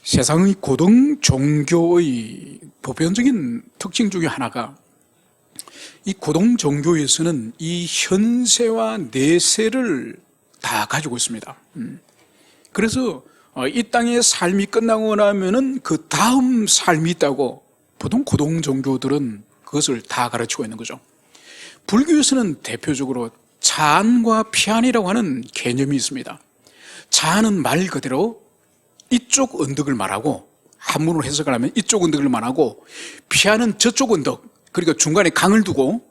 세상의 고등 종교의 보편적인 특징 중에 하나가 이 고등 종교에서는 이 현세와 내세를 다 가지고 있습니다. 그래서 이 땅의 삶이 끝나고 나면은 그 다음 삶이 있다고 보통 고등 종교들은 그것을 다 가르치고 있는 거죠. 불교에서는 대표적으로 자안과 피안이라고 하는 개념이 있습니다. 자안은 말 그대로 이쪽 언덕을 말하고, 한문으로 해석을 하면 이쪽 언덕을 말하고, 피안은 저쪽 언덕, 그러니까 중간에 강을 두고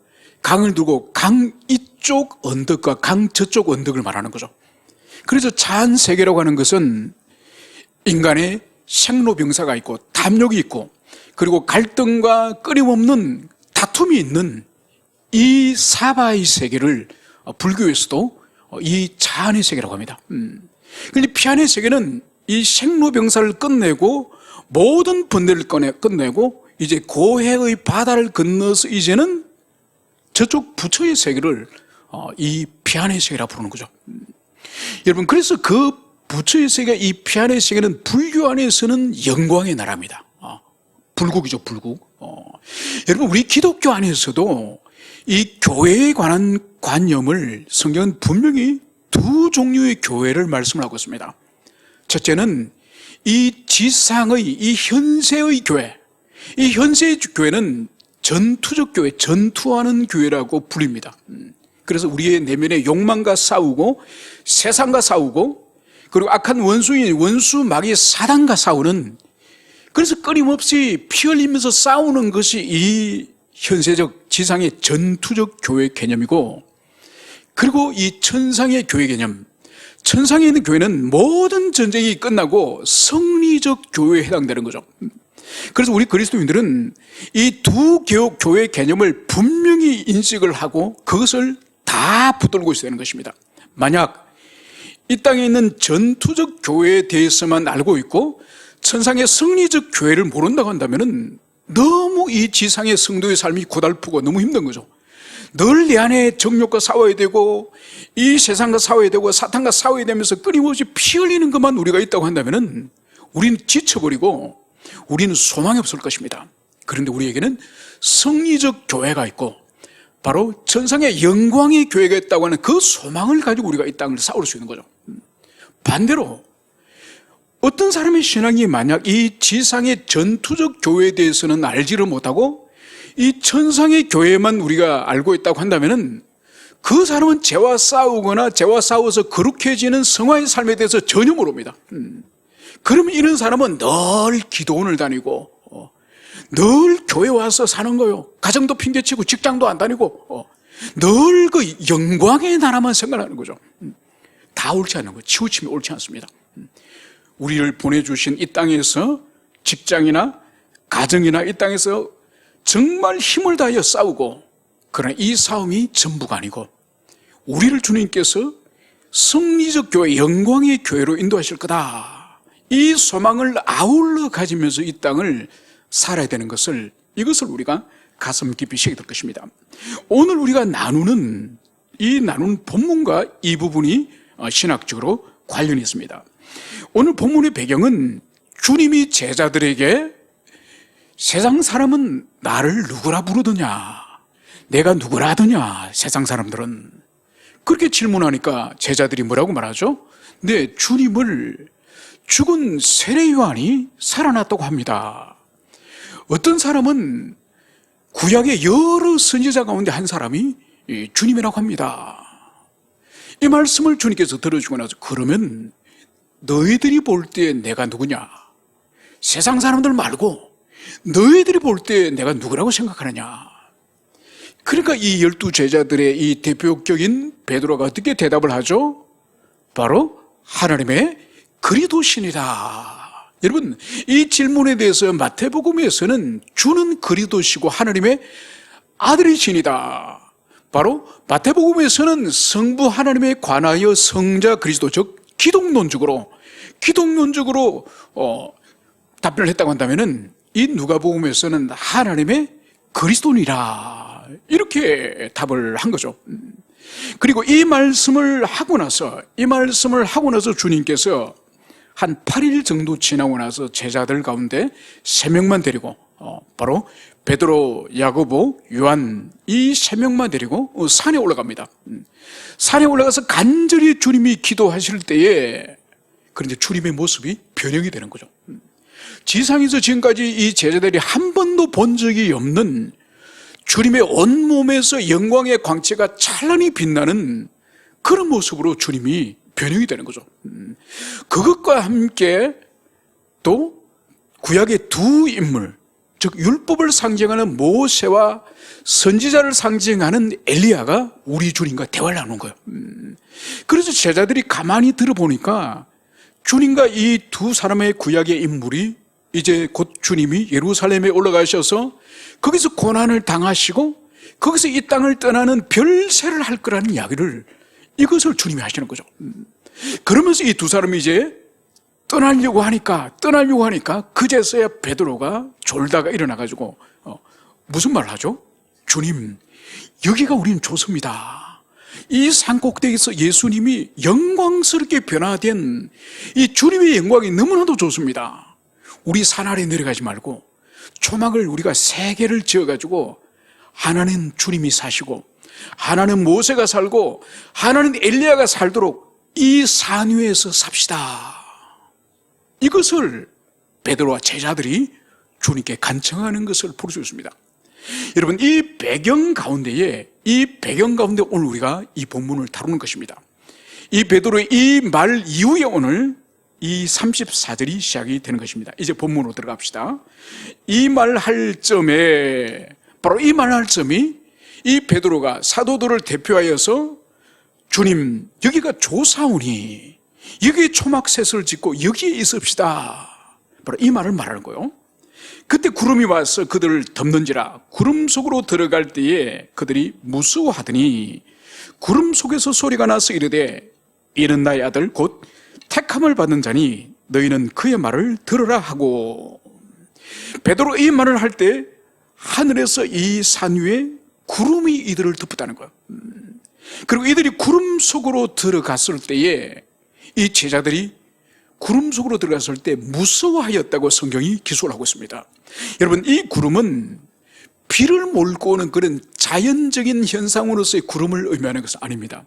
강 이쪽 언덕과 강 저쪽 언덕을 말하는 거죠. 그래서 자안세계라고 하는 것은 인간의 생로병사가 있고 탐욕이 있고 그리고 갈등과 끊임없는 다툼이 있는 이 사바의 세계를 불교에서도 이 자안의 세계라고 합니다. 그런데 피안의 세계는 이 생로병사를 끝내고 모든 번뇌를 끝내고 이제 고해의 바다를 건너서 이제는 저쪽 부처의 세계를 이 피안의 세계라고 부르는 거죠. 여러분, 그래서 그 부처의 세계, 이 피안의 세계는 불교 안에서는 영광의 나라입니다. 불국이죠, 불국. 여러분, 우리 기독교 안에서도 이 교회에 관한 관념을 성경은 분명히 두 종류의 교회를 말씀을 하고 있습니다. 첫째는 이 지상의, 이 현세의 교회, 이 현세의 교회는 전투적 교회, 전투하는 교회라고 불립니다. 그래서 우리의 내면의 욕망과 싸우고 세상과 싸우고 그리고 악한 원수인 원수 마귀의 사단과 싸우는, 그래서 끊임없이 피 흘리면서 싸우는 것이 이 현세적 지상의 전투적 교회 개념이고, 그리고 이 천상의 교회 개념, 천상에 있는 교회는 모든 전쟁이 끝나고 성리적 교회에 해당되는 거죠. 그래서 우리 그리스도인들은 이 두 교회 개념을 분명히 인식을 하고 그것을 다 붙들고 있어야 하는 것입니다. 만약 이 땅에 있는 전투적 교회에 대해서만 알고 있고 천상의 성리적 교회를 모른다고 한다면 너무 이 지상의 성도의 삶이 고달프고 너무 힘든 거죠. 늘 내 안에 정욕과 싸워야 되고 이 세상과 싸워야 되고 사탄과 싸워야 되면서 끊임없이 피 흘리는 것만 우리가 있다고 한다면 우리는 지쳐버리고 우리는 소망이 없을 것입니다. 그런데 우리에게는 성리적 교회가 있고 바로 천상의 영광의 교회가 있다고 하는 그 소망을 가지고 우리가 이 땅을 싸울 수 있는 거죠. 반대로 어떤 사람의 신앙이 만약 이 지상의 전투적 교회에 대해서는 알지를 못하고 이 천상의 교회만 우리가 알고 있다고 한다면 그 사람은 죄와 싸우거나 죄와 싸워서 거룩해지는 성화의 삶에 대해서 전혀 모릅니다. 그러면 이런 사람은 늘 기도원을 다니고 늘 교회 와서 사는 거예요. 가정도 핑계치고 직장도 안 다니고 늘 그 영광의 나라만 생각하는 거죠. 다 옳지 않은 거예요. 치우침이 옳지 않습니다. 우리를 보내주신 이 땅에서 직장이나 가정이나 이 땅에서 정말 힘을 다하여 싸우고, 그러나 이 싸움이 전부가 아니고 우리를 주님께서 성리적 교회, 영광의 교회로 인도하실 거다, 이 소망을 아울러 가지면서 이 땅을 살아야 되는 것을, 이것을 우리가 가슴 깊이 새겨야 될 것입니다. 오늘 우리가 나누는 본문과 이 부분이 신학적으로 관련이 있습니다. 오늘 본문의 배경은 주님이 제자들에게 세상 사람은 나를 누구라 부르더냐, 내가 누구라 하더냐, 세상 사람들은, 그렇게 질문하니까 제자들이 뭐라고 말하죠? 네, 주님을 죽은 세례 요한이 살아났다고 합니다. 어떤 사람은 구약의 여러 선지자 가운데 한 사람이 주님이라고 합니다. 이 말씀을 주님께서 들어주고 나서, 그러면 너희들이 볼 때 내가 누구냐? 세상 사람들 말고 너희들이 볼 때 내가 누구라고 생각하느냐? 그러니까 이 12 제자들의 이 대표격인 베드로가 어떻게 대답을 하죠? 바로 하나님의 그리스도시니라. 여러분, 이 질문에 대해서 마태복음에서는 주는 그리스도시고 하나님의 아들이시니다. 바로 마태복음에서는 성부 하나님에 관하여 성자 그리스도, 즉 기독론적으로 답변을 했다고 한다면은 이 누가복음에서는 하나님의 그리스도니라, 이렇게 답을 한 거죠. 그리고 이 말씀을 하고 나서 주님께서 한 8일 정도 지나고 나서 제자들 가운데 3명만 데리고 바로 베드로, 야고보, 요한 이 3명만 데리고 산에 올라갑니다. 산에 올라가서 간절히 주님이 기도하실 때에 그런데 주님의 모습이 변형이 되는 거죠. 지상에서 지금까지 이 제자들이 한 번도 본 적이 없는 주님의 온몸에서 영광의 광채가 찬란히 빛나는 그런 모습으로 주님이 변형이 되는 거죠. 그것과 함께 또 구약의 두 인물, 즉 율법을 상징하는 모세와 선지자를 상징하는 엘리야가 우리 주님과 대화를 나눈 거예요. 그래서 제자들이 가만히 들어보니까 주님과 이 두 사람의 구약의 인물이 이제 곧 주님이 예루살렘에 올라가셔서 거기서 고난을 당하시고 거기서 이 땅을 떠나는 별세를 할 거라는 이야기를 이것을 주님이 하시는 거죠. 그러면서 이 두 사람이 이제 떠나려고 하니까 그제서야 베드로가 졸다가 일어나가지고 무슨 말을 하죠? 주님, 여기가 우리는 좋습니다. 이 산꼭대기에서 예수님이 영광스럽게 변화된 이 주님의 영광이 너무나도 좋습니다. 우리 산 아래 내려가지 말고 초막을 우리가 3개를 지어가지고 하나는 주님이 사시고 하나는 모세가 살고 하나는 엘리야가 살도록 이 산 위에서 삽시다. 이것을 베드로와 제자들이 주님께 간청하는 것을 볼 수 있습니다. 여러분, 이 배경 가운데 오늘 우리가 이 본문을 다루는 것입니다. 이 베드로의 이 말 이후에 오늘 이 34절이 시작이 되는 것입니다. 이제 본문으로 들어갑시다. 이 말 할 점에 바로 이 말 할 점이 이 베드로가 사도들을 대표하여서 주님, 여기가 좋사오니 여기에 초막셋을 짓고 여기에 있읍시다. 바로 이 말을 말하는 거예요. 그때 구름이 와서 그들을 덮는지라. 구름 속으로 들어갈 때에 그들이 무서워하더니 구름 속에서 소리가 나서 이르되 이는 나의 아들 곧 택함을 받은 자니 너희는 그의 말을 들으라 하고. 베드로 이 말을 할 때 하늘에서 이 산 위에 구름이 이들을 덮었다는 거예요. 그리고 이들이 구름 속으로 들어갔을 때에 이 제자들이 구름 속으로 들어갔을 때 무서워하였다고 성경이 기술을 하고 있습니다. 여러분, 이 구름은 비를 몰고 오는 그런 자연적인 현상으로서의 구름을 의미하는 것은 아닙니다.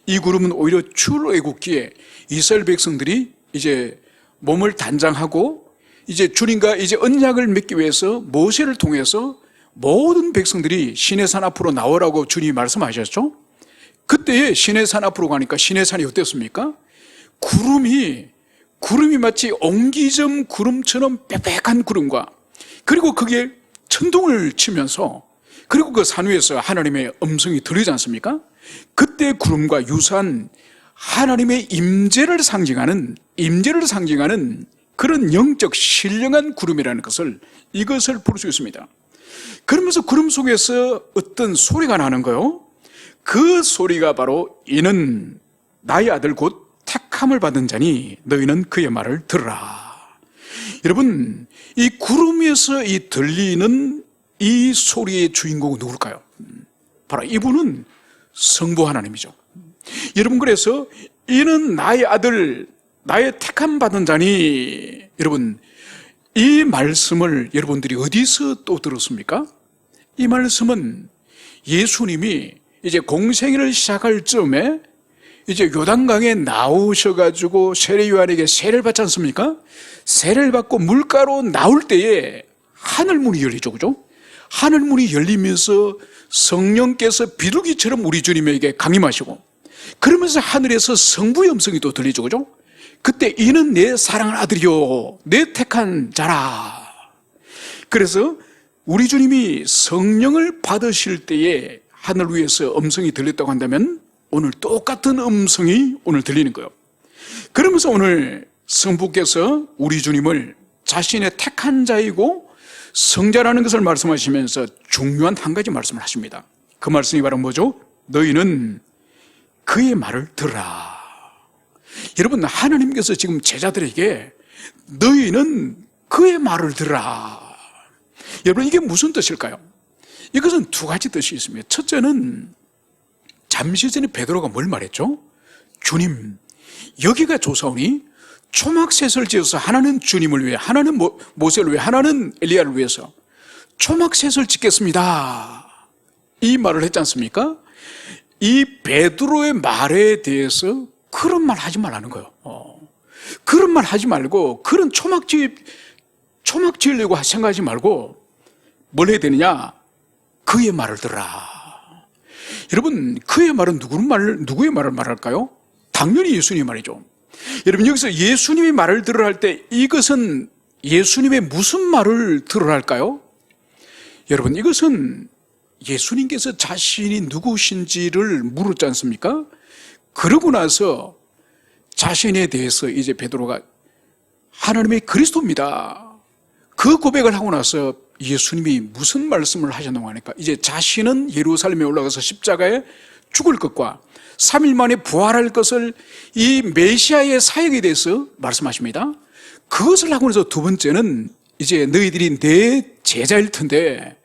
이 구름은 오히려 출애굽기에 이스라엘 백성들이 이제 몸을 단장하고 이제 주님과 이제 언약을 맺기 위해서 모세를 통해서 모든 백성들이 시내산 앞으로 나오라고 주님이 말씀하셨죠. 그때에 시내산 앞으로 가니까 시내산이 어땠습니까? 구름이 마치 옹기점 구름처럼 빽빽한 구름과 그리고 그게 천둥을 치면서 그리고 그 산 위에서 하나님의 음성이 들리지 않습니까? 그때 구름과 유사한 하나님의 임재를 상징하는 그런 영적 신령한 구름이라는 것을 이것을 볼 수 있습니다. 그러면서 구름 속에서 어떤 소리가 나는 거요. 그 소리가 바로 이는 나의 아들 곧 택함을 받은 자니 너희는 그의 말을 들으라. 여러분, 이 구름 위에서 이 들리는 이 소리의 주인공은 누굴까요? 바로 이분은 성부 하나님이죠. 여러분, 그래서 이는 나의 아들, 나의 택함 받은 자니, 여러분, 이 말씀을 여러분들이 어디서 또 들었습니까? 이 말씀은 예수님이 이제 공생애를 시작할 즈음에 이제 요단강에 나오셔가지고 세례 요한에게 세례를 받지 않습니까? 세례를 받고 물가로 나올 때에 하늘문이 열리죠, 그죠? 하늘문이 열리면서 성령께서 비둘기처럼 우리 주님에게 강림하시고 그러면서 하늘에서 성부의 음성이 또 들리죠, 그죠? 그때 이는 내 사랑하는 아들이요 내 택한 자라. 그래서 우리 주님이 성령을 받으실 때에 하늘 위에서 음성이 들렸다고 한다면 오늘 똑같은 음성이 오늘 들리는 거예요. 그러면서 오늘 성부께서 우리 주님을 자신의 택한 자이고 성자라는 것을 말씀하시면서 중요한 한 가지 말씀을 하십니다. 그 말씀이 바로 뭐죠? 너희는 그의 말을 들으라. 여러분, 하나님께서 지금 제자들에게 너희는 그의 말을 들으라. 여러분, 이게 무슨 뜻일까요? 이것은 두 가지 뜻이 있습니다. 첫째는 잠시 전에 베드로가 뭘 말했죠? 주님, 여기가 좋사오니 초막셋을 지어서 하나는 주님을 위해, 하나는 모세를 위해, 하나는 엘리야를 위해서 초막셋을 짓겠습니다, 이 말을 했지 않습니까? 이 베드로의 말에 대해서 그런 말 하지 말라는 거예요. 그런 말 하지 말고, 그런 초막 지으려고 생각하지 말고 뭘 해야 되느냐? 그의 말을 들으라. 여러분, 그의 말은 누구의 말을 말할까요? 당연히 예수님의 말이죠. 여러분, 여기서 예수님의 말을 들으라 할 때 이것은 예수님의 무슨 말을 들으라 할까요? 여러분, 이것은 예수님께서 자신이 누구신지를 물었지 않습니까? 그러고 나서 자신에 대해서 이제 베드로가 하나님의 그리스도입니다, 그 고백을 하고 나서 예수님이 무슨 말씀을 하셨는가 하니까, 이제 자신은 예루살렘에 올라가서 십자가에 죽을 것과 3일 만에 부활할 것을, 이 메시아의 사역에 대해서 말씀하십니다. 그것을 하고 나서 두 번째는 이제 너희들이 내 제자일 텐데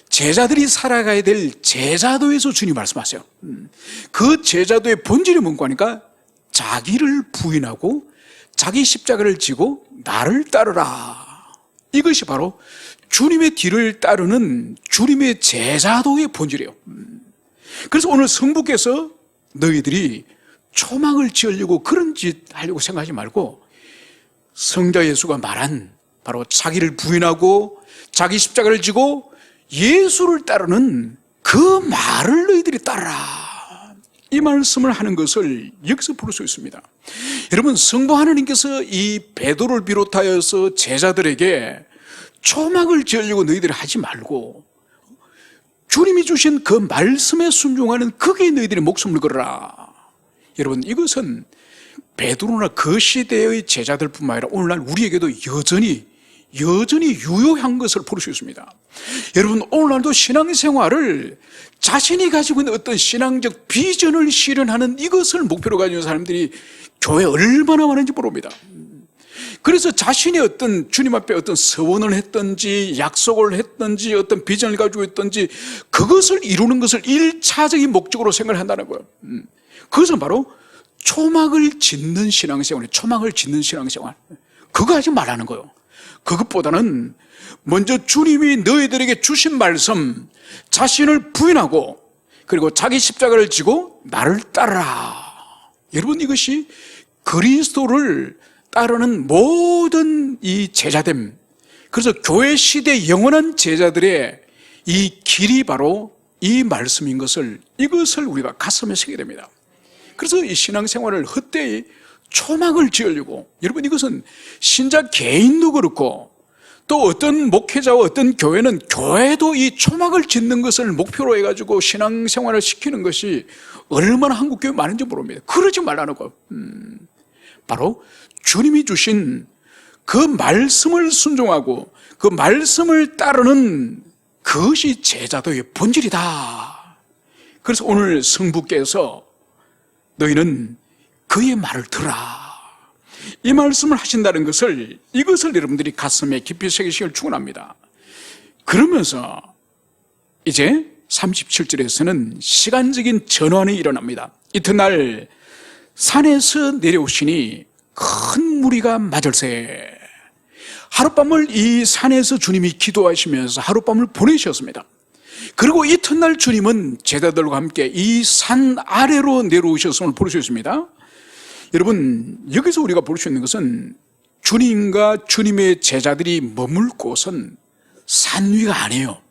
제자들이 살아가야 될 제자도에서 주님 말씀하세요. 그 제자도의 본질이 뭔가 하니까 자기를 부인하고 자기 십자가를 지고 나를 따르라. 이것이 바로 주님의 뒤를 따르는 주님의 제자도의 본질이에요. 그래서 오늘 성부께서 너희들이 초막을 지으려고 그런 짓 하려고 생각하지 말고, 성자 예수가 말한 바로 자기를 부인하고 자기 십자가를 지고 예수를 따르는 그 말을 너희들이 따르라, 이 말씀을 하는 것을 여기서 볼 수 있습니다. 여러분, 성부 하나님께서 이 베드로를 비롯하여서 제자들에게 초막을 지으려고 너희들이 하지 말고 주님이 주신 그 말씀에 순종하는 거기에 너희들의 목숨을 걸어라. 여러분, 이것은 베드로나 그 시대의 제자들뿐만 아니라 오늘날 우리에게도 여전히 유효한 것을 볼 수 있습니다. 여러분, 오늘날도 신앙생활을 자신이 가지고 있는 어떤 신앙적 비전을 실현하는 이것을 목표로 가지고 있는 사람들이 교회에 얼마나 많은지 모릅니다. 그래서 자신이 어떤 주님 앞에 어떤 서원을 했든지 약속을 했든지 어떤 비전을 가지고 있든지 그것을 이루는 것을 1차적인 목적으로 생각을 한다는 거예요. 그것은 바로 초막을 짓는 신앙생활이에요. 초막을 짓는 신앙생활. 그거 하지 말라는 거예요. 그것보다는 먼저 주님이 너희들에게 주신 말씀, 자신을 부인하고 그리고 자기 십자가를 지고 나를 따르라. 여러분, 이것이 그리스도를 따르는 모든 이 제자됨, 그래서 교회 시대 영원한 제자들의 이 길이 바로 이 말씀인 것을, 이것을 우리가 가슴에 새게 됩니다. 그래서 이 신앙생활을 헛되이 초막을 지으려고, 여러분, 이것은 신자 개인도 그렇고 또 어떤 목회자와 어떤 교회는 교회도 이 초막을 짓는 것을 목표로 해가지고 신앙생활을 시키는 것이 얼마나 한국 교회 많은지 모릅니다. 그러지 말라는 거. 바로 주님이 주신 그 말씀을 순종하고 그 말씀을 따르는 그것이 제자도의 본질이다. 그래서 오늘 성부께서 너희는 그의 말을 들으라, 이 말씀을 하신다는 것을, 이것을 여러분들이 가슴에 깊이 새기시길 축원합니다. 그러면서 이제 37절에서는 시간적인 전환이 일어납니다. 이튿날 산에서 내려오시니 큰 무리가 맞을세. 하룻밤을 이 산에서 주님이 기도하시면서 하룻밤을 보내셨습니다. 그리고 이튿날 주님은 제자들과 함께 이 산 아래로 내려오셨음을 볼 수 있습니다. 여러분, 여기서 우리가 볼 수 있는 것은 주님과 주님의 제자들이 머물 곳은 산 위가 아니에요.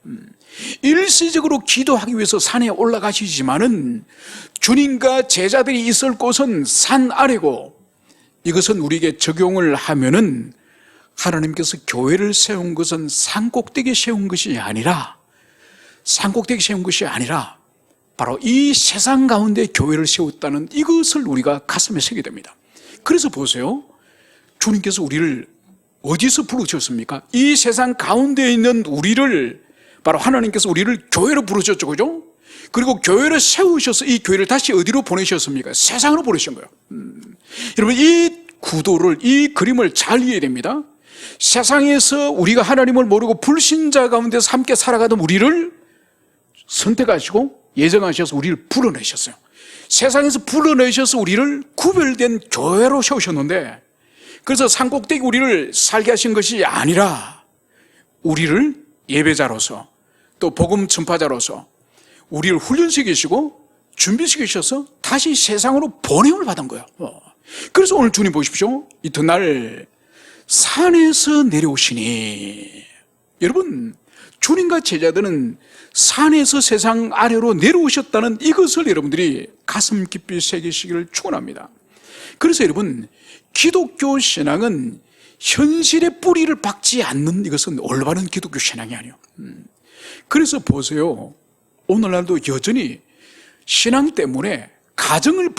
일시적으로 기도하기 위해서 산에 올라가시지만은 주님과 제자들이 있을 곳은 산 아래고, 이것은 우리에게 적용을 하면은 하나님께서 교회를 세운 것은 산꼭대기에 세운 것이 아니라, 바로 이 세상 가운데 교회를 세웠다는 이것을 우리가 가슴에 새게 됩니다. 그래서 보세요, 주님께서 우리를 어디서 부르셨습니까? 이 세상 가운데 있는 우리를, 바로 하나님께서 우리를 교회로 부르셨죠, 그죠? 그리고 교회를 세우셔서 이 교회를 다시 어디로 보내셨습니까? 세상으로 보내신 거예요. 여러분, 이 구도를, 이 그림을 잘 이해해야 됩니다. 세상에서 우리가 하나님을 모르고 불신자 가운데서 함께 살아가던 우리를 선택하시고 예정하셔서 우리를 불러내셨어요. 세상에서 불러내셔서 우리를 구별된 교회로 세우셨는데, 그래서 산꼭대기 우리를 살게 하신 것이 아니라 우리를 예배자로서 또 복음 전파자로서 우리를 훈련시키시고 준비시키셔서 다시 세상으로 보냄을 받은 거예요. 그래서 오늘 주님 보십시오. 이튿날 산에서 내려오시니, 여러분 주님과 제자들은 산에서 세상 아래로 내려오셨다는 이것을 여러분들이 가슴 깊이 새기시기를 축원합니다. 그래서 여러분, 기독교 신앙은 현실의 뿌리를 박지 않는, 이것은 올바른 기독교 신앙이 아니에요. 그래서 보세요, 오늘날도 여전히 신앙 때문에 가정을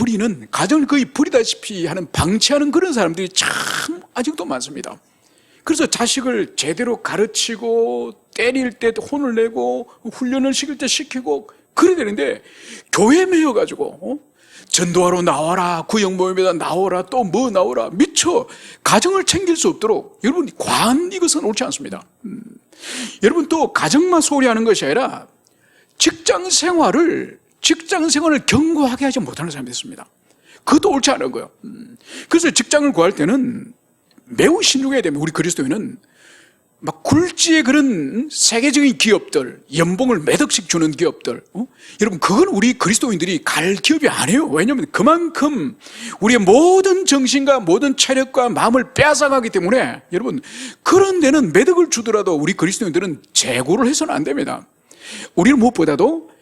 거의 부리다시피 하는, 방치하는 그런 사람들이 참 아직도 많습니다. 그래서 자식을 제대로 가르치고 때릴 때 혼을 내고 훈련을 시킬 때 시키고 그래야 되는데, 교회 매여가지고 전도하러 나와라, 구역모임에다 나오라, 또 뭐 나오라, 미처 가정을 챙길 수 없도록, 여러분 과한 이것은 옳지 않습니다. 여러분, 또 가정만 소홀히 하는 것이 아니라 직장 생활을 견고하게 하지 못하는 사람이 있습니다. 그것도 옳지 않은 거예요. 그래서 직장을 구할 때는 매우 신중해야 됩니다. 우리 그리스도인은 막 굴지의 그런 세계적인 기업들, 연봉을 몇 억씩 주는 기업들, 여러분 그건 우리 그리스도인들이 갈 기업이 아니에요. 왜냐하면 그만큼 우리의 모든 정신과 모든 체력과 마음을 빼앗아가기 때문에, 여러분 그런 데는 몇 억을 주더라도 우리 그리스도인들은 재고를 해서는 안 됩니다. 우리는 무엇보다도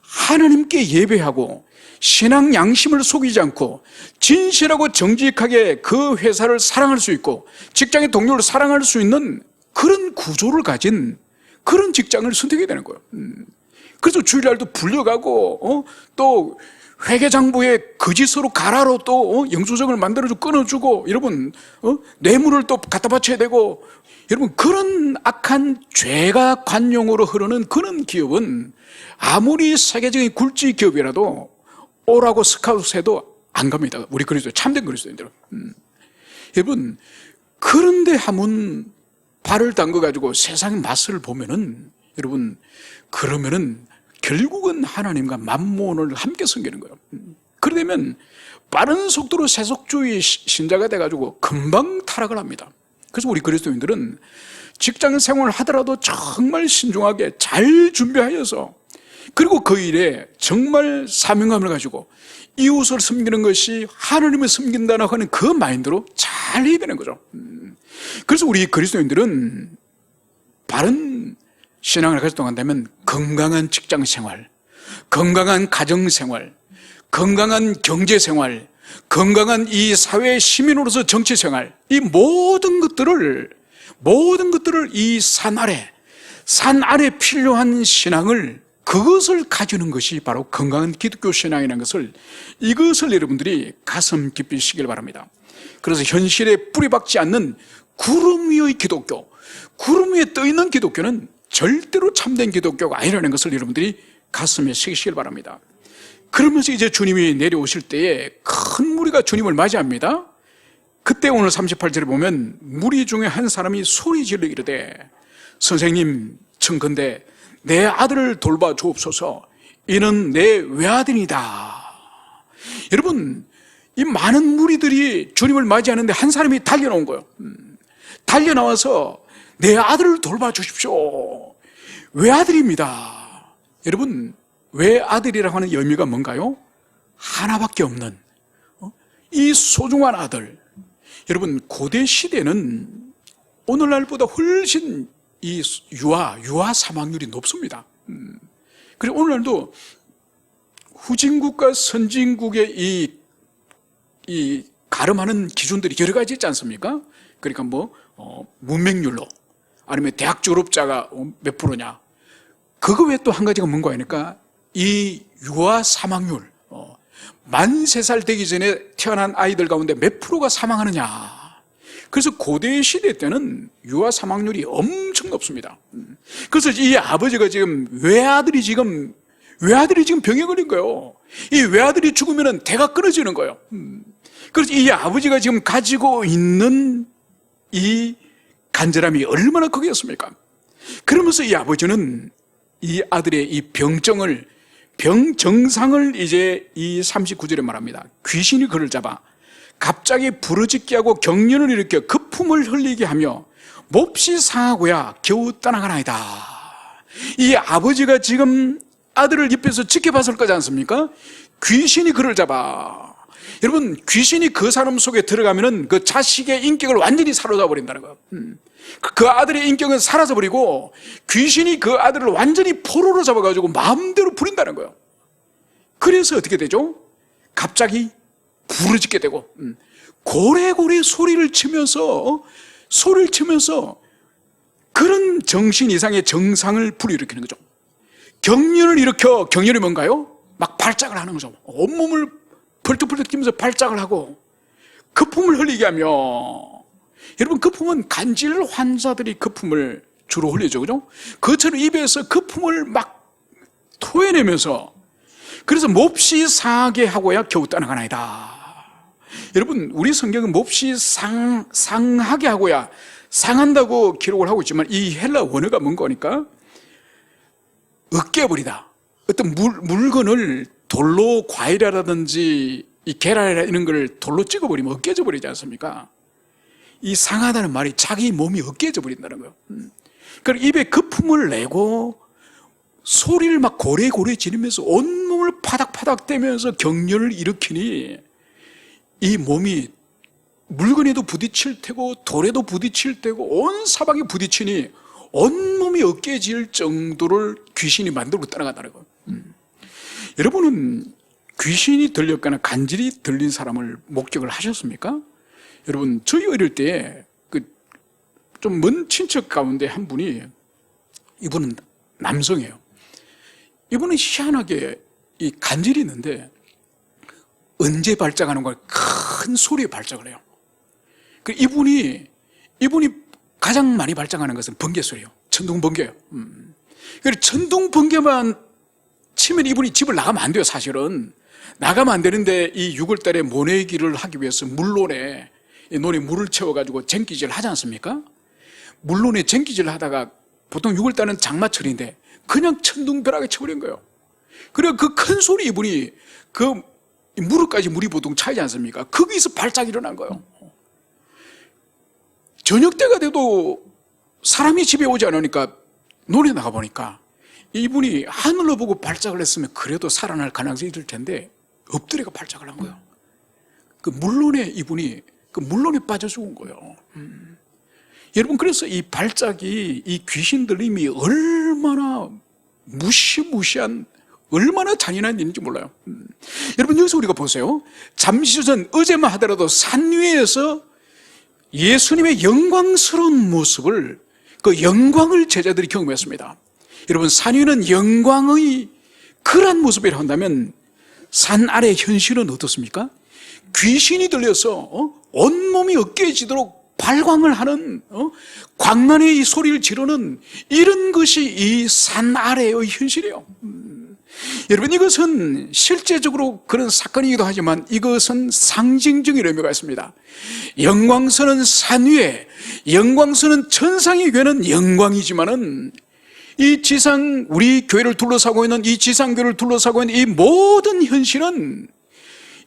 하나님께 예배하고 신앙 양심을 속이지 않고 진실하고 정직하게 그 회사를 사랑할 수 있고 직장의 동료를 사랑할 수 있는 그런 구조를 가진 그런 직장을 선택해야 되는 거예요. 그래서 주일날도 불려가고 또 회계장부에 거짓으로 가라로 또 영수증을 만들어주고 끊어주고, 여러분 뇌물을 또 갖다 바쳐야 되고, 여러분 그런 악한 죄가 관용으로 흐르는 그런 기업은 아무리 세계적인 굴지 기업이라도 오라고 스카우트해도 안 갑니다. 우리 그리스도 참된 그리스도인들은. 여러분 그런데 한번 발을 담궈가지고 세상의 맛을 보면은, 여러분 그러면은 결국은 하나님과 만몬을 함께 섬기는 거예요. 그러려면 빠른 속도로 세속주의 신자가 돼가지고 금방 타락을 합니다. 그래서 우리 그리스도인들은 직장 생활을 하더라도 정말 신중하게 잘 준비하여서, 그리고 그 일에 정말 사명감을 가지고 이웃을 섬기는 것이 하나님을 섬긴다고 하는 그 마인드로 잘 해야 되는 거죠. 그래서 우리 그리스도인들은 바른 신앙을 가져간다면 건강한 직장 생활, 건강한 가정 생활, 건강한 경제 생활, 건강한 이 사회 시민으로서 정치 생활, 이 모든 것들을 이 산 아래 필요한 신앙을, 그것을 가지는 것이 바로 건강한 기독교 신앙이라는 것을, 이것을 여러분들이 가슴 깊이 시길 바랍니다. 그래서 현실에 뿌리박지 않는 구름 위의 기독교, 구름 위에 떠있는 기독교는 절대로 참된 기독교가 아니라는 것을 여러분들이 가슴에 새기시길 바랍니다. 그러면서 이제 주님이 내려오실 때에 큰 무리가 주님을 맞이합니다. 그때 오늘 38절에 보면 무리 중에 한 사람이 소리 질러 이르되, 선생님 청컨대 내 아들을 돌봐 주옵소서, 이는 내 외아들이다. 여러분 이 많은 무리들이 주님을 맞이하는데 한 사람이 달려나온 거예요. 달려나와서 내 아들을 돌봐 주십시오. 외아들입니다. 여러분 외아들이라고 하는 의미가 뭔가요? 하나밖에 없는 이 소중한 아들. 여러분 고대 시대는 오늘날보다 훨씬 이 유아 사망률이 높습니다. 그리고 오늘날도 후진국과 선진국의 이 가름하는 기준들이 여러 가지 있지 않습니까? 그러니까 문맹률로, 아니면 대학 졸업자가 몇 프로냐, 그거 외에 또 한 가지가 뭔가 하니까 이 유아 사망률, 만 3살 되기 전에 태어난 아이들 가운데 몇 프로가 사망하느냐. 그래서 고대 시대 때는 유아 사망률이 엄청 높습니다. 그래서 이 아버지가 지금 외아들이 지금 병에 걸린 거예요. 이 외아들이 죽으면 대가 끊어지는 거예요. 그래서 이 아버지가 지금 가지고 있는 이 간절함이 얼마나 크겠습니까? 그러면서 이 아버지는 이 아들의 이 병정상을 이제 이 39절에 말합니다. 귀신이 그를 잡아 갑자기 부르짖게 하고 경련을 일으켜 거품을 흘리게 하며 몹시 상하고야 겨우 떠나가나이다. 이 아버지가 지금 아들을 옆에서 지켜봤을 거지 않습니까? 귀신이 그를 잡아. 여러분, 귀신이 그 사람 속에 들어가면은 그 자식의 인격을 완전히 사로잡아 버린다는 거예요. 그 아들의 인격은 사라져버리고 귀신이 그 아들을 완전히 포로로 잡아가지고 마음대로 부린다는 거예요. 그래서 어떻게 되죠? 갑자기 부르짖게 되고 고래고래 소리를 치면서 그런 정신 이상의 정상을 불러일으키는 거죠. 경련을 일으켜, 경련이 뭔가요? 막 발작을 하는 거죠. 온몸을 펄떡펄떡 뛰면서 발작을 하고 거품을 흘리게 하며, 여러분, 거품은 간질 환자들이 거품을 주로 흘리죠, 그죠? 그처럼 입에서 거품을 막 토해내면서, 그래서 몹시 상하게 하고야 겨우 떠나가나이다. 여러분, 우리 성경은 몹시 상하게 하고야, 상한다고 기록을 하고 있지만 이 헬라 원어가 뭔가니까 으깨버리다. 어떤 물건을 돌로, 과일이라든지 이 계란이나 이런 걸 돌로 찍어버리면 으깨져 버리지 않습니까? 이 상하다는 말이 자기 몸이 으깨져 버린다는 거예요. 그러니까 입에 거품을 내고 소리를 막 고래고래 지르면서 온몸을 파닥파닥 대면서 경련을 일으키니 이 몸이 물건에도 부딪힐 테고 돌에도 부딪힐 테고 온 사방에 부딪히니 온몸이 으깨질 정도를 귀신이 만들고 떠나간다는 거예요. 여러분은 귀신이 들렸거나 간질이 들린 사람을 목격을 하셨습니까? 여러분, 저희 어릴 때 좀 먼 친척 가운데 한 분이, 이분은 남성이에요. 이분은 희한하게 이 간질이 있는데 언제 발작하는 걸 큰 소리에 발작을 해요. 이분이 가장 많이 발작하는 것은 번개 소리예요. 천둥 번개예요. 그래서 천둥 번개만 치면 이분이 집을 나가면 안 돼요. 사실은 나가면 안 되는데 이 6월달에 모내기를 하기 위해서 물론에 물을 채워가지고 쟁기질 하지 않습니까? 물론에 쟁기질 하다가 보통 6월달은 장마철인데 그냥 천둥벼락에 쳐버린 거예요. 그리고 그 큰 소리 이분이 그 무릎까지 물이 보통 차이지 않습니까? 거기서 발작이 일어난 거예요. 저녁 때가 돼도 사람이 집에 오지 않으니까 논에 나가보니까 이분이 하늘로 보고 발작을 했으면 그래도 살아날 가능성이 있을 텐데 엎드려가 발작을 한 거예요. 그 물론에 이분이 그 물론에 빠져 죽은 거예요. 여러분, 그래서 이 발작이, 이 귀신 들림이 얼마나 무시무시한, 얼마나 잔인한 일인지 몰라요. 여러분, 여기서 우리가 보세요. 잠시 전, 어제만 하더라도 산 위에서 예수님의 영광스러운 모습을, 그 영광을 제자들이 경험했습니다. 여러분, 산 위는 영광의 그러한 모습이라 한다면 산 아래의 현실은 어떻습니까? 귀신이 들려서 온몸이 으깨지도록 발광을 하는, 광란의 이 소리를 지르는 이런 것이 이 산 아래의 현실이에요. 여러분, 이것은 실제적으로 그런 사건이기도 하지만 이것은 상징적인 의미가 있습니다. 영광스러운 산 위에, 영광스러운 천상의 교회는 영광이지만은 이 지상, 우리 교회를 둘러싸고 있는 이 지상교회를 둘러싸고 있는 이 모든 현실은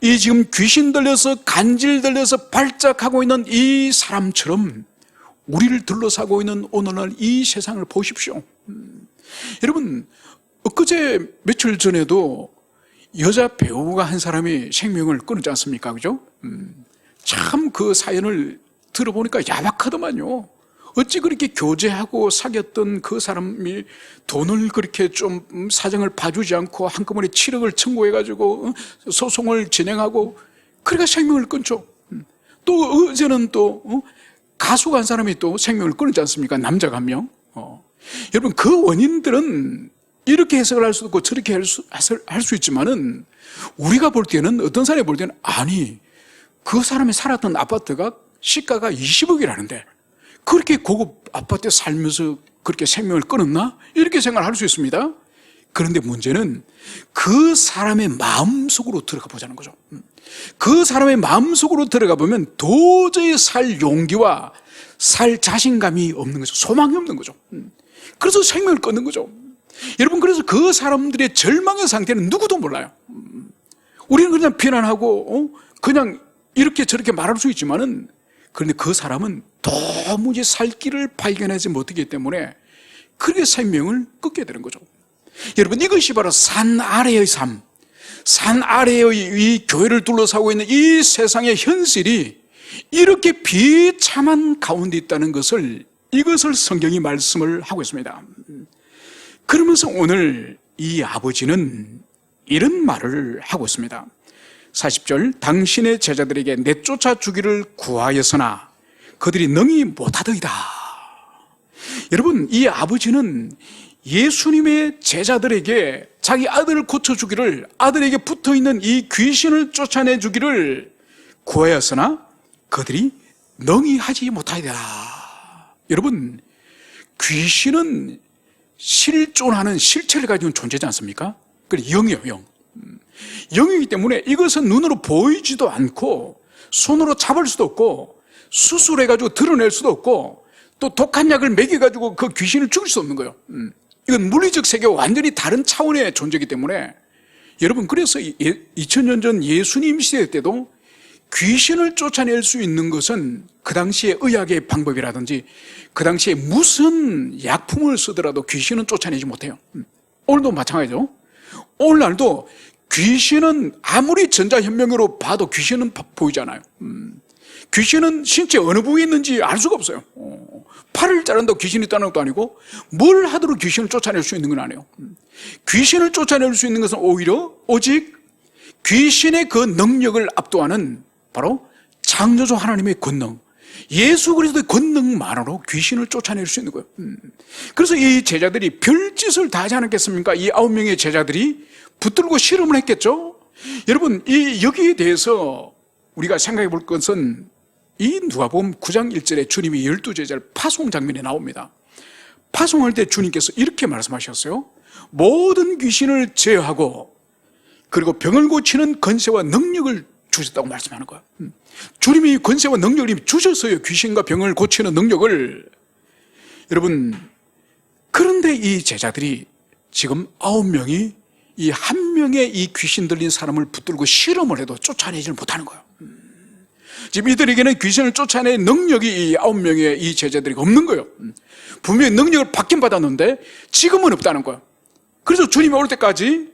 이 지금 귀신 들려서 간질 들려서 발작하고 있는 이 사람처럼 우리를 둘러싸고 있는 오늘날 이 세상을 보십시오. 여러분, 엊그제 며칠 전에도 여자 배우가 한 사람이 생명을 끊었지 않습니까? 그죠? 참 그 사연을 들어보니까 야박하더만요. 어찌 그렇게 교제하고 사귀었던 그 사람이 돈을 그렇게 좀 사정을 봐주지 않고 한꺼번에 7억을 청구해가지고 소송을 진행하고 그러니까 생명을 끊죠. 또 어제는 또 가수가 한 사람이 또 생명을 끊었지 않습니까? 남자가 한 명. 여러분, 그 원인들은 이렇게 해석을 할 수도 있고 저렇게 할 수 있지만은 우리가 볼 때는, 어떤 사람이 볼 때는, 아니, 그 사람이 살았던 아파트가 시가가 20억이라는데 그렇게 고급 아파트에 살면서 그렇게 생명을 끊었나? 이렇게 생각할 수 있습니다. 그런데 문제는 그 사람의 마음속으로 들어가 보자는 거죠. 그 사람의 마음속으로 들어가 보면 도저히 살 용기와 살 자신감이 없는 거죠. 소망이 없는 거죠. 그래서 생명을 끊는 거죠. 여러분, 그래서 그 사람들의 절망의 상태는 누구도 몰라요. 우리는 그냥 비난하고 그냥 이렇게 저렇게 말할 수 있지만은, 그런데 그 사람은 도무지 살 길을 발견하지 못하기 때문에 그렇게 생명을 끊게 되는 거죠. 여러분, 이것이 바로 산 아래의 삶, 산 아래의 이 교회를 둘러싸고 있는 이 세상의 현실이 이렇게 비참한 가운데 있다는 것을, 이것을 성경이 말씀을 하고 있습니다. 그러면서 오늘 이 아버지는 이런 말을 하고 있습니다. 40절, 당신의 제자들에게 내쫓아 주기를 구하였으나 그들이 능히 못하더이다. 여러분, 이 아버지는 예수님의 제자들에게 자기 아들을 고쳐주기를, 아들에게 붙어있는 이 귀신을 쫓아내주기를 구하였으나 그들이 능히 하지 못하더라. 여러분, 귀신은 실존하는 실체를 가지고 존재지 않습니까? 그래, 영이에요, 영. 영이기 때문에 이것은 눈으로 보이지도 않고 손으로 잡을 수도 없고 수술해가지고 드러낼 수도 없고 또 독한 약을 먹여가지고 그 귀신을 죽일 수 없는 거예요. 이건 물리적 세계와 완전히 다른 차원의 존재이기 때문에, 여러분, 그래서 2000년 전 예수님 시대 때도 귀신을 쫓아낼 수 있는 것은 그 당시의 의학의 방법이라든지 그 당시에 무슨 약품을 쓰더라도 귀신은 쫓아내지 못해요. 오늘도 마찬가지죠. 오늘날도 귀신은 아무리 전자현명으로 봐도 귀신은 보이잖아요. 귀신은 신체 어느 부위에 있는지 알 수가 없어요. 팔을 자른다고 귀신이 있다는 것도 아니고 뭘 하도록 귀신을 쫓아낼 수 있는 건 아니에요. 귀신을 쫓아낼 수 있는 것은 오히려 오직 귀신의 그 능력을 압도하는 바로 창조주 하나님의 권능, 예수 그리스도의 권능만으로 귀신을 쫓아낼 수 있는 거예요. 그래서 이 제자들이 별짓을 다 하지 않았겠습니까? 이 9명의 제자들이 붙들고 실험을 했겠죠. 여러분, 여기에 대해서 우리가 생각해 볼 것은 이 누가복음 9장 1절에 주님이 12제자를 파송 장면에 나옵니다. 파송할 때 주님께서 이렇게 말씀하셨어요. 모든 귀신을 제어하고 그리고 병을 고치는 권세와 능력을 주셨다고 말씀하는 거예요. 주님이 권세와 능력을 이미 주셨어요. 귀신과 병을 고치는 능력을. 여러분, 그런데 이 제자들이 지금 9명이 이 한 명의 이 귀신 들린 사람을 붙들고 실험을 해도 쫓아내지를 못하는 거예요. 지금 이들에게는 귀신을 쫓아낼 능력이 이 9명의 이 제자들에게 없는 거예요. 분명히 능력을 받긴 받았는데 지금은 없다는 거예요. 그래서 주님이 올 때까지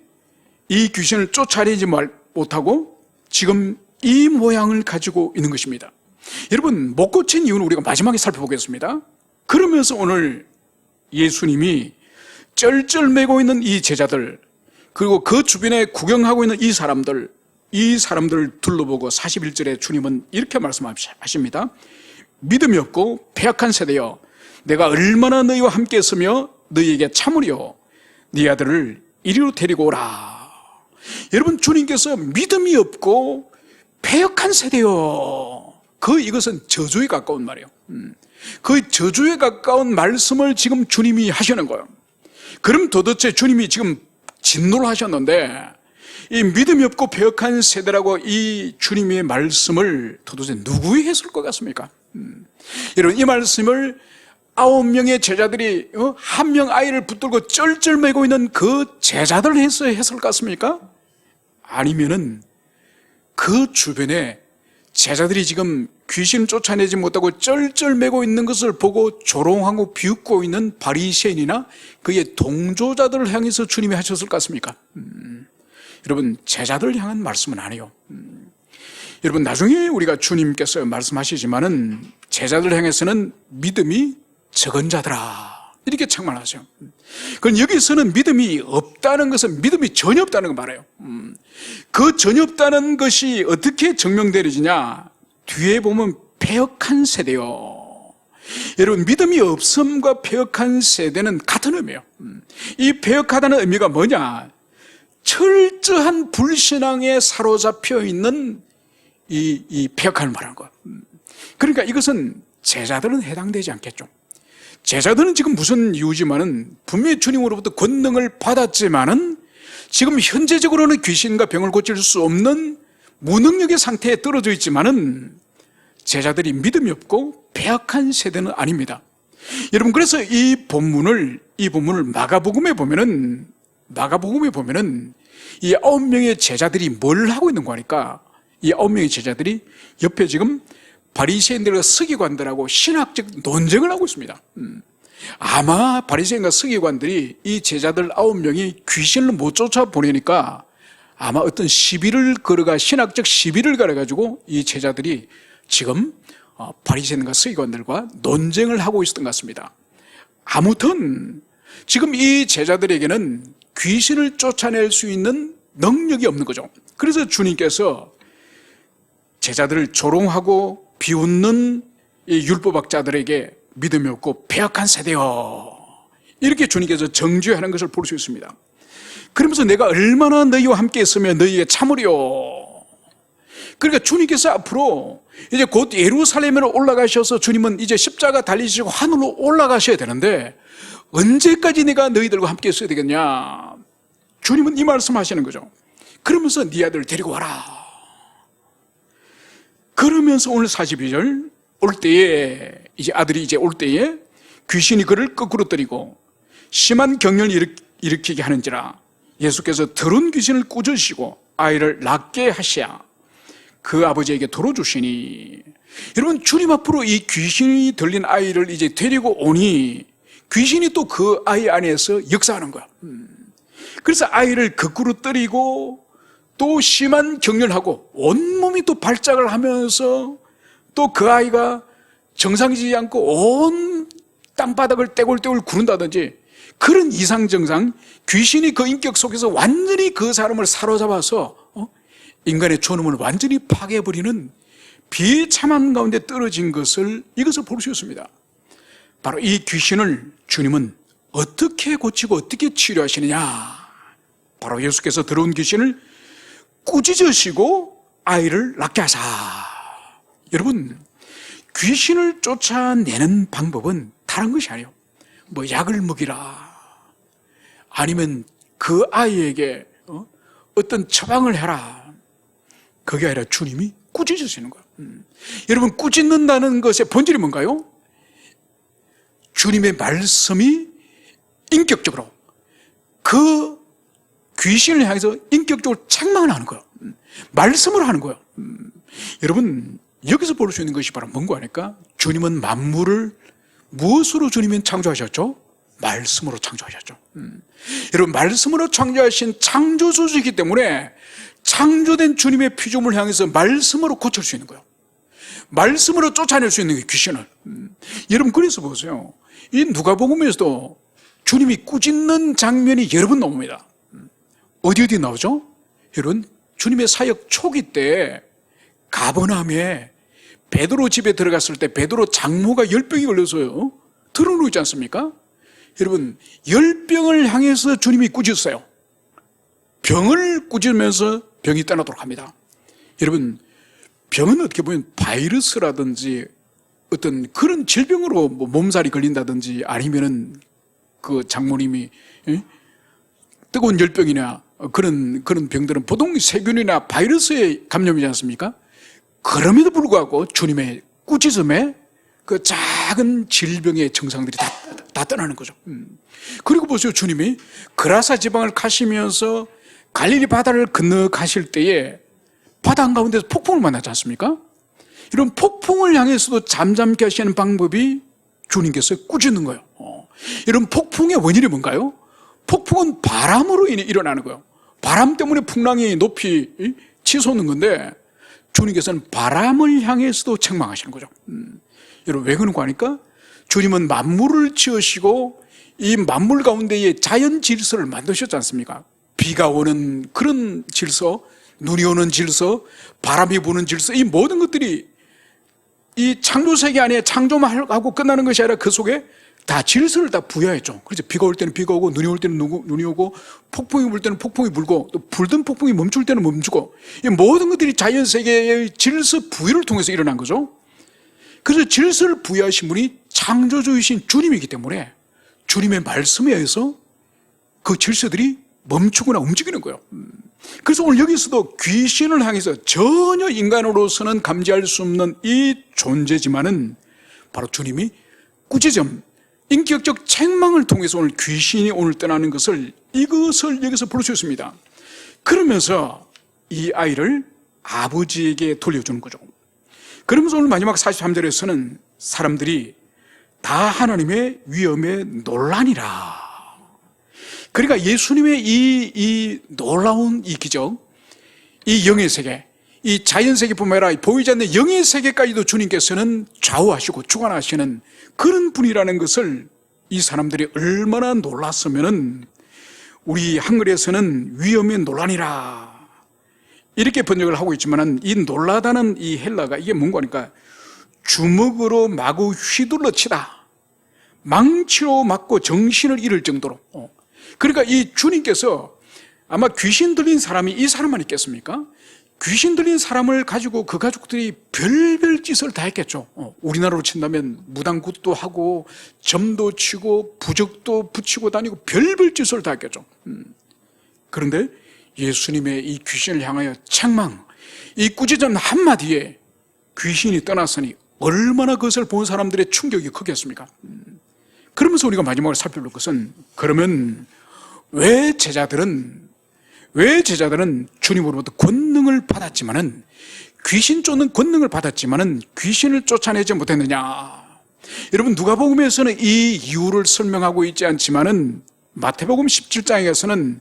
이 귀신을 쫓아내지 못하고 지금 이 모양을 가지고 있는 것입니다. 여러분, 못 고친 이유는 우리가 마지막에 살펴보겠습니다. 그러면서 오늘 예수님이 쩔쩔매고 있는 이 제자들, 그리고 그 주변에 구경하고 있는 이 사람들을 둘러보고 41절에 주님은 이렇게 말씀하십니다. 믿음이 없고 패역한 세대여, 내가 얼마나 너희와 함께 있으며 너희에게 참으려 네 아들을 이리로 데리고 오라. 여러분, 주님께서 믿음이 없고 패역한 세대여, 이것은 저주에 가까운 말이에요. 그 저주에 가까운 말씀을 지금 주님이 하시는 거예요. 그럼 도대체 주님이 지금 진노를 하셨는데 이 믿음이 없고 패역한 세대라고 이 주님의 말씀을 도대체 누구에 했을 것 같습니까? 여러분, 이 말씀을 9명의 제자들이 한 명 아이를 붙들고 쩔쩔매고 있는 그 제자들 했을 것 같습니까? 아니면은 그 주변에 제자들이 지금 귀신 쫓아내지 못하고 쩔쩔매고 있는 것을 보고 조롱하고 비웃고 있는 바리새인이나 그의 동조자들을 향해서 주님이 하셨을 것 같습니까? 여러분, 제자들을 향한 말씀은 아니에요. 여러분, 나중에 우리가 주님께서 말씀하시지만은 제자들 향해서는 믿음이 적은 자들아 이렇게 책망하세요. 그럼 여기서는 믿음이 없다는 것은 믿음이 전혀 없다는 걸 말해요. 그 전혀 없다는 것이 어떻게 증명되어지냐? 뒤에 보면 패역한 세대요. 여러분, 믿음이 없음과 패역한 세대는 같은 의미예요. 이 패역하다는 의미가 뭐냐? 철저한 불신앙에 사로잡혀 있는 이 패역함을 말하는 거예요. 그러니까 이것은 제자들은 해당되지 않겠죠. 제자들은 지금 무슨 이유지만은 분명히 주님으로부터 권능을 받았지만은 지금 현재적으로는 귀신과 병을 고칠 수 없는 무능력의 상태에 떨어져 있지만은 제자들이 믿음이 없고 패역한 세대는 아닙니다. 여러분, 그래서 이 본문을 마가복음에 보면은 이 9명의 제자들이 뭘 하고 있는 거니까 이 9명의 제자들이 옆에 지금 바리새인들과 서기관들하고 신학적 논쟁을 하고 있습니다. 아마 바리새인과 서기관들이 이 제자들 9명이 귀신을 못 쫓아보내니까 아마 어떤 시비를 걸어가 신학적 시비를 걸어가지고 이 제자들이 지금 바리새인과 서기관들과 논쟁을 하고 있었던 것 같습니다. 아무튼 지금 이 제자들에게는 귀신을 쫓아낼 수 있는 능력이 없는 거죠. 그래서 주님께서 제자들을 조롱하고 비웃는 이 율법학자들에게 믿음이 없고 배역한 세대여, 이렇게 주님께서 정죄하는 것을 볼 수 있습니다. 그러면서 내가 얼마나 너희와 함께 있으면 너희에게 참으려. 그러니까 주님께서 앞으로 이제 곧 예루살렘으로 올라가셔서 주님은 이제 십자가 달리시고 하늘로 올라가셔야 되는데 언제까지 내가 너희들과 함께 있어야 되겠냐. 주님은 이 말씀하시는 거죠. 그러면서 네 아들 데리고 와라. 그러면서 오늘 42절 올 때에 이제 아들이 이제 올 때에 귀신이 그를 거꾸로 때리고 심한 경련을 일으키게 하는지라 예수께서 더러운 귀신을 꾸짖으시고 아이를 낫게 하시야 그 아버지에게 돌어주시니. 여러분, 주님 앞으로 이 귀신이 들린 아이를 이제 데리고 오니 귀신이 또 그 아이 안에서 역사하는 거야. 그래서 아이를 거꾸로 때리고 또 심한 경련하고 온몸이 또 발작을 하면서 또 그 아이가 정상이지 않고 온 땅바닥을 떼굴떼굴 구른다든지 그런 이상증상, 귀신이 그 인격 속에서 완전히 그 사람을 사로잡아서 인간의 존엄을 완전히 파괴해버리는 비참한 가운데 떨어진 것을, 이것을 볼 수 있습니다. 바로 이 귀신을 주님은 어떻게 고치고 어떻게 치료하시느냐. 바로 예수께서 들어온 귀신을 꾸짖으시고 아이를 낫게 하사. 여러분, 귀신을 쫓아내는 방법은 다른 것이 아니에요. 뭐 약을 먹이라, 아니면 그 아이에게 어떤 처방을 해라, 그게 아니라 주님이 꾸짖으시는 거예요. 여러분, 꾸짖는다는 것의 본질이 뭔가요? 주님의 말씀이 인격적으로 그 귀신을 향해서 인격적으로 책망을 하는 거예요. 말씀을 하는 거예요. 여러분, 여기서 볼 수 있는 것이 바로 뭔가 하니까 주님은 만물을 무엇으로 주님은 창조하셨죠? 말씀으로 창조하셨죠. 여러분, 말씀으로 창조하신 창조주이기 때문에 창조된 주님의 피조물을 향해서 말씀으로 고칠 수 있는 거예요. 말씀으로 쫓아낼 수 있는 게 귀신을. 여러분, 그래서 보세요. 이 누가복음에서도 주님이 꾸짖는 장면이 여러 번 나옵니다. 어디 나오죠? 여러분, 주님의 사역 초기 때 가버나움에 베드로 집에 들어갔을 때 베드로 장모가 열병이 걸려서요 드러누지 않습니까? 여러분, 열병을 향해서 주님이 꾸짖었어요. 병을 꾸짖으면서 병이 떠나도록 합니다. 여러분, 병은 어떻게 보면 바이러스라든지 어떤 그런 질병으로 뭐 몸살이 걸린다든지 아니면은 그 장모님이 뜨거운 열병이나 그런 병들은 보통 세균이나 바이러스에 감염이지 않습니까? 그럼에도 불구하고 주님의 꾸짖음에 그 작은 질병의 증상들이 다 떠나는 거죠. 그리고 보세요, 주님이 그라사 지방을 가시면서 갈릴리 바다를 건너 가실 때에 바다 한가운데서 폭풍을 만나지 않습니까? 이런 폭풍을 향해서도 잠잠케 하시는 방법이 주님께서 꾸짖는 거예요. 이런 폭풍의 원인이 뭔가요? 폭풍은 바람으로 일어나는 거예요. 바람 때문에 풍랑이 높이 치솟는 건데 주님께서는 바람을 향해서도 책망하시는 거죠. 여러분, 왜 그런가 하니까 주님은 만물을 지으시고 이 만물 가운데에 자연 질서를 만드셨지 않습니까? 비가 오는 그런 질서, 눈이 오는 질서, 바람이 부는 질서, 이 모든 것들이 이 창조세계 안에 창조만 하고 끝나는 것이 아니라 그 속에 다 질서를 다 부여했죠. 그렇죠. 비가 올 때는 비가 오고 눈이 올 때는 눈이 오고 폭풍이 불 때는 폭풍이 불고 또 불던 폭풍이 멈출 때는 멈추고, 이 모든 것들이 자연세계의 질서 부여를 통해서 일어난 거죠. 그래서 질서를 부여하신 분이 창조주이신 주님이기 때문에 주님의 말씀에 의해서 그 질서들이 멈추거나 움직이는 거예요. 그래서 오늘 여기서도 귀신을 향해서 전혀 인간으로서는 감지할 수 없는 이 존재지만은 바로 주님이 꾸짖음, 인격적 책망을 통해서 오늘 귀신이 오늘 떠나는 것을, 이것을 여기서 볼 수 있습니다. 그러면서 이 아이를 아버지에게 돌려주는 거죠. 그러면서 오늘 마지막 43절에서는 사람들이 다 하나님의 위엄에 놀라니라. 그러니까 예수님의 이 놀라운 이 기적, 이 영의 세계, 이 자연 세계뿐만 아니라 보이지 않는 영의 세계까지도 주님께서는 좌우하시고 주관하시는 그런 분이라는 것을 이 사람들이 얼마나 놀랐으면은 우리 한글에서는 위엄에 놀라니라 이렇게 번역을 하고 있지만은 이 놀라다는 이 헬라가 이게 뭔가 하니까 주먹으로 마구 휘둘러 치다, 망치로 맞고 정신을 잃을 정도로. 그러니까 이 주님께서 아마 귀신 들린 사람이 이 사람만 있겠습니까? 귀신 들린 사람을 가지고 그 가족들이 별별 짓을 다 했겠죠. 우리나라로 친다면 무당굿도 하고 점도 치고 부적도 붙이고 다니고 별별 짓을 다 했겠죠. 그런데 예수님의 이 귀신을 향하여 책망, 이 꾸짖은 한마디에 귀신이 떠났으니 얼마나 그것을 본 사람들의 충격이 크겠습니까? 그러면서 우리가 마지막으로 살펴볼 것은, 그러면 왜 제자들은 주님으로부터 권능을 받았지만은, 귀신 쫓는 권능을 받았지만은 귀신을 쫓아내지 못했느냐? 여러분, 누가복음에서는 이 이유를 설명하고 있지 않지만은 마태복음 17장에서는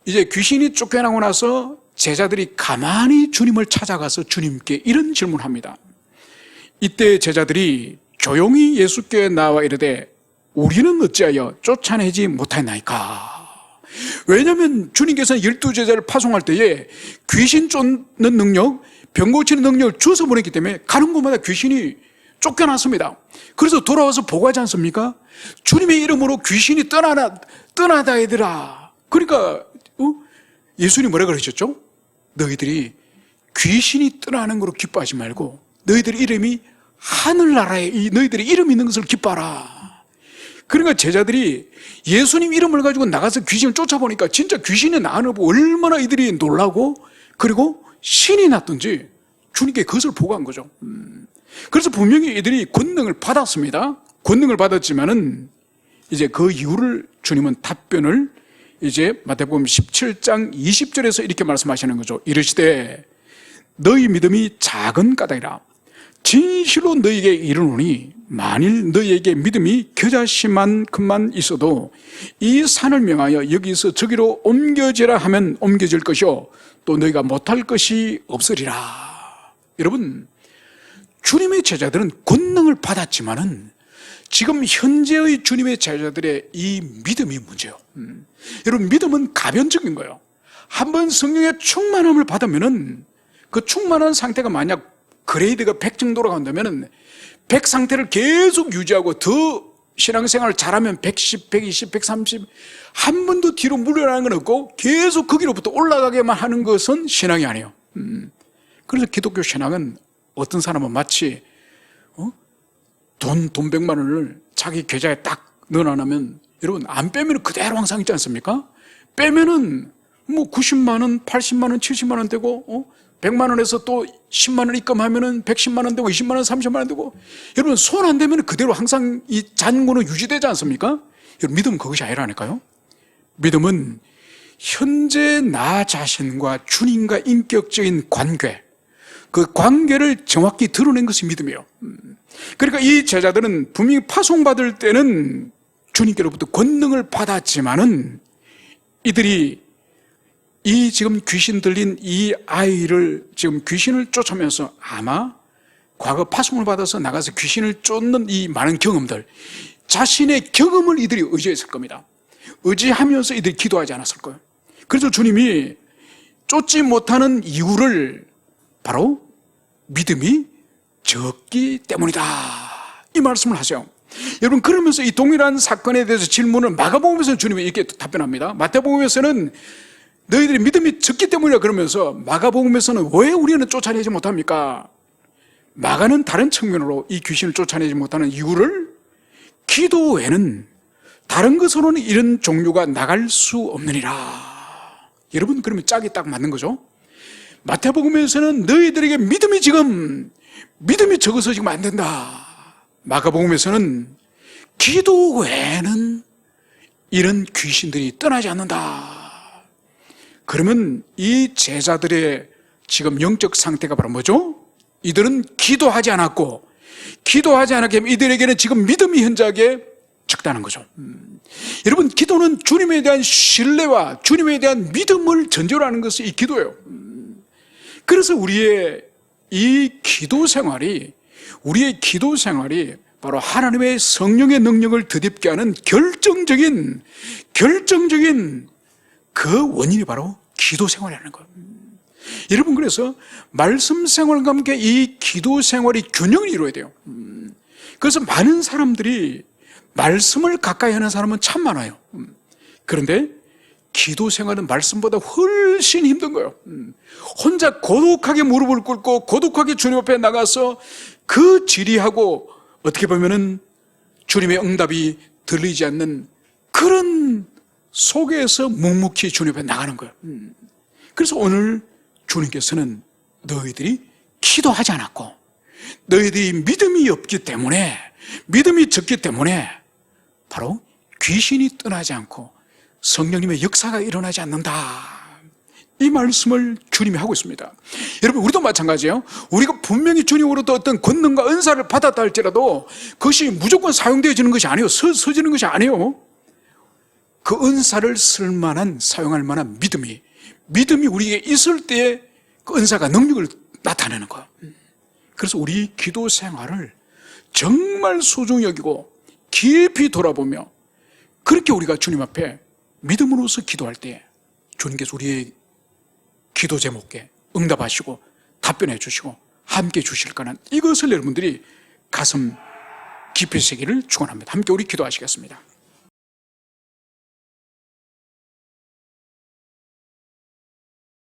이제 귀신이 쫓겨나고 나서 제자들이 가만히 주님을 찾아가서 주님께 이런 질문합니다. 이때 제자들이 조용히 예수께 나와 이르되 우리는 어찌하여 쫓아내지 못하나이까? 왜냐하면 주님께서는 12제자를 파송할 때에 귀신 쫓는 능력, 병 고치는 능력을 주어서 보냈기 때문에 가는 곳마다 귀신이 쫓겨났습니다. 그래서 돌아와서 보고하지 않습니까? 주님의 이름으로 귀신이 떠나다 얘들아. 그러니까 예수님이 뭐라 그러셨죠? 너희들이 귀신이 떠나는 거로 기뻐하지 말고 너희들의 이름이 하늘나라에 너희들의 이름이 있는 것을 기뻐하라. 그러니까 제자들이 예수님 이름을 가지고 나가서 귀신을 쫓아보니까 진짜 귀신이 나오는 거 얼마나 이들이 놀라고, 그리고 신이 났든지 주님께 그것을 보고한 거죠. 그래서 분명히 이들이 권능을 받았습니다. 권능을 받았지만은 이제 그 이유를 주님은 답변을 이제 마태복음 17장 20절에서 이렇게 말씀하시는 거죠. 이르시되 너희 믿음이 작은 까닭이라. 진실로 너희에게 이르노니 만일 너희에게 믿음이 겨자씨만큼만 있어도 이 산을 명하여 여기서 저기로 옮겨지라 하면 옮겨질 것이요 또 너희가 못할 것이 없으리라. 여러분, 주님의 제자들은 권능을 받았지만은 지금 현재의 주님의 제자들의 이 믿음이 문제예요. 여러분, 믿음은 가변적인 거예요. 한번 성령의 충만함을 받으면은 그 충만한 상태가 만약 그레이드가 100 정도로 간다면은 100 상태를 계속 유지하고 더 신앙생활을 잘하면 110, 120, 130 한 번도 뒤로 물러나는 건 없고 계속 거기로부터 올라가게만 하는 것은 신앙이 아니에요. 그래서 기독교 신앙은 어떤 사람은 마치 돈 100만 원을 자기 계좌에 딱 넣어놔면 여러분 안 빼면 그대로 항상 있지 않습니까? 빼면은 뭐 90만 원, 80만 원, 70만 원 되고 100만 원에서 또 10만 원 입금하면은 110만 원 되고 20만 원, 30만 원 되고, 여러분 손 안 대면 그대로 항상 이 잔고는 유지되지 않습니까? 여러분 믿음은 그것이 아니라니까요. 믿음은 현재 나 자신과 주님과 인격적인 관계, 그 관계를 정확히 드러낸 것이 믿음이에요. 그러니까 이 제자들은 분명히 파송받을 때는 주님께로부터 권능을 받았지만은 이들이 이 지금 귀신 들린 이 아이를 지금 귀신을 쫓으면서 아마 과거 파송을 받아서 나가서 귀신을 쫓는 이 많은 경험들, 자신의 경험을 이들이 의지했을 겁니다. 의지하면서 이들이 기도하지 않았을 거예요. 그래서 주님이 쫓지 못하는 이유를 바로 믿음이 적기 때문이다, 이 말씀을 하세요. 여러분, 그러면서 이 동일한 사건에 대해서 질문을 마가복음에서는 주님이 이렇게 답변합니다. 마태복음에서는 너희들이 믿음이 적기 때문이라 그러면서 마가복음에서는 왜 우리는 쫓아내지 못합니까? 마가는 다른 측면으로 이 귀신을 쫓아내지 못하는 이유를 기도 외에는 다른 것으로는 이런 종류가 나갈 수 없느니라. 여러분, 그러면 짝이 딱 맞는 거죠. 마태복음에서는 너희들에게 믿음이 적어서 지금 안 된다. 마가복음에서는 기도 외에는 이런 귀신들이 떠나지 않는다. 그러면 이 제자들의 지금 영적 상태가 바로 뭐죠? 이들은 기도하지 않았고, 기도하지 않았기 때문에 이들에게는 지금 믿음이 현저하게 적다는 거죠. 여러분, 기도는 주님에 대한 신뢰와 주님에 대한 믿음을 전제로 하는 것이 이 기도예요. 그래서 우리의 기도 생활이 바로 하나님의 성령의 능력을 덧입게 하는 결정적인 그 원인이 바로 기도 생활이라는 거예요. 여러분, 그래서 말씀 생활과 함께 이 기도 생활이 균형을 이루어야 돼요. 그래서 많은 사람들이 말씀을 가까이 하는 사람은 참 많아요. 그런데 기도 생활은 말씀보다 훨씬 힘든 거예요. 혼자 고독하게 무릎을 꿇고 고독하게 주님 앞에 나가서 그 지리하고 어떻게 보면은 주님의 응답이 들리지 않는 그런 속에서 묵묵히 주님 앞에 나가는 거예요. 그래서 오늘 주님께서는 너희들이 기도하지 않았고 너희들이 믿음이 없기 때문에, 믿음이 적기 때문에 바로 귀신이 떠나지 않고 성령님의 역사가 일어나지 않는다, 이 말씀을 주님이 하고 있습니다. 여러분, 우리도 마찬가지예요. 우리가 분명히 주님으로부터 어떤 권능과 은사를 받았다 할지라도 그것이 무조건 사용되어지는 것이 아니에요. 써지는 것이 아니에요. 그 은사를 쓸만한, 사용할 만한 믿음이 우리에게 있을 때에 그 은사가 능력을 나타내는 거예요. 그래서 우리 기도 생활을 정말 소중히 여기고 깊이 돌아보며 그렇게 우리가 주님 앞에 믿음으로서 기도할 때 주님께서 우리의 기도 제목에 응답하시고 답변해 주시고 함께 주실 거는, 이것을 여러분들이 가슴 깊이 새기를 축원합니다. 함께 우리 기도하시겠습니다.